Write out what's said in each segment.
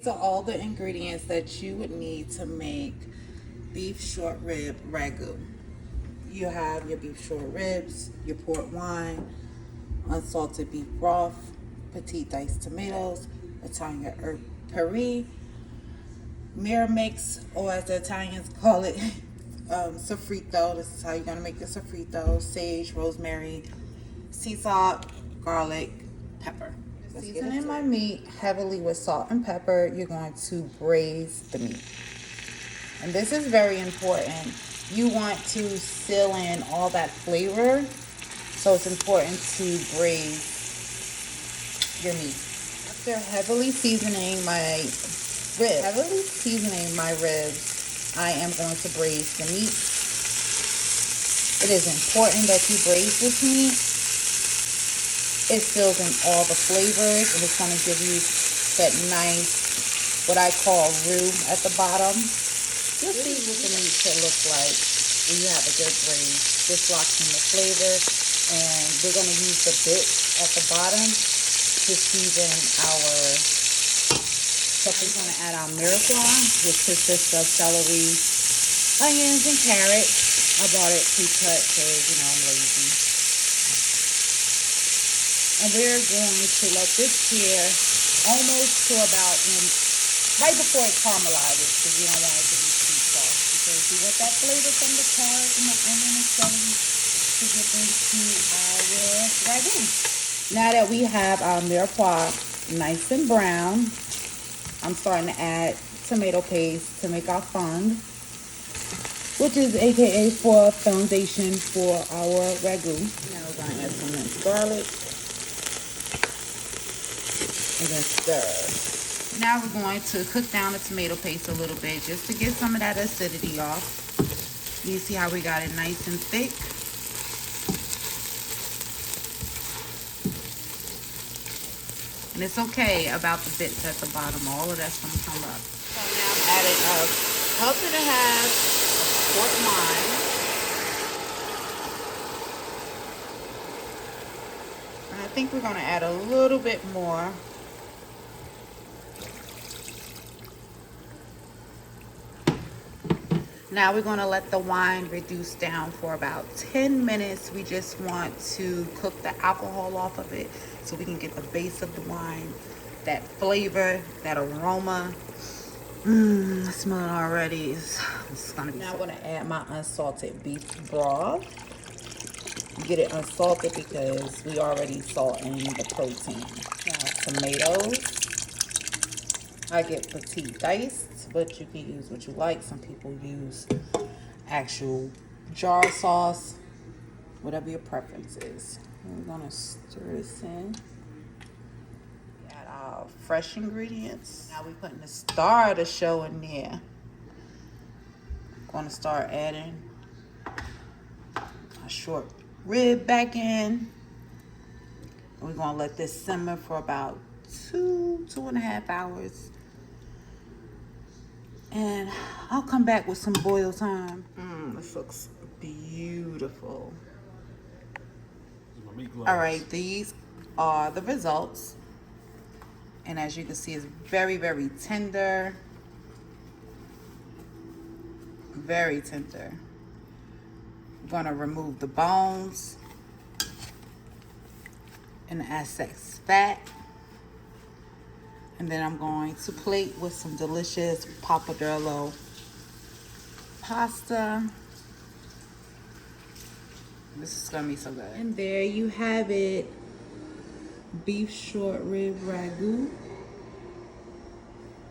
These are all the ingredients that you would need to make beef short rib ragu. You have your beef short ribs, your port wine, unsalted beef broth, petite diced tomatoes, Italian herb puree, mirror mix, or as the Italians call it, sofrito. This is how you're gonna make the sofrito: sage, rosemary, sea salt, garlic, pepper. Seasoning my meat heavily with salt and pepper. You're going to braise the meat. And this is very important. You want to seal in all that flavor. So it's important to braise your meat. After heavily seasoning my ribs, I am going to braise the meat. It is important that you braise this meat. It fills in all the flavors, and it's going to give you that nice, what I call roux at the bottom. You'll see what the meat should look like when you have a good braise. This locks in the flavor, and we're going to use the bits at the bottom to season our stuff. We're going to add our mirepoix, which consists of celery, onions, and carrots. I bought it pre-cut because, I'm lazy. And we're going to let this sear almost to about right before it caramelizes, because you don't want it to be too soft. Because you want that flavor from the carrot and the onion and celery to get into our ragu. Now that we have our mirepoix nice and brown, I'm starting to add tomato paste to make our fond, which is aka for foundation for our ragu. Now we're going to add some minced garlic. And then stir. Now we're going to cook down the tomato paste a little bit just to get some of that acidity off. You see how we got it nice and thick? And it's okay about the bits at the bottom. All of that's going to come up. So now I'm adding a cup and a half of port wine. And I think we're going to add a little bit more. Now we're going to let the wine reduce down for about 10 minutes. We just want to cook the alcohol off of it so we can get the base of the wine, that flavor, that aroma. I smell it already. It's going to be. Now I'm going to add my unsalted beef broth. Get it unsalted because we already salt in the protein. Now, tomatoes. I get petite diced, but you can use what you like. Some people use actual jar sauce, whatever your preference is. We're gonna stir this in. Add our fresh ingredients. Now we're putting the star of the show in there. Gonna start adding a short rib back in. We're gonna let this simmer for about 2.5 hours. And I'll come back with some boil time. This looks beautiful. All right, these are the results. And as you can see, it's very, very tender. Very tender. I'm gonna remove the bones and the excess fat. And then I'm going to plate with some delicious pappardelle pasta. This is gonna be so good. And there you have it. Beef short rib ragu.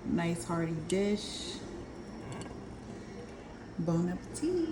Nice hearty dish. Bon appetit.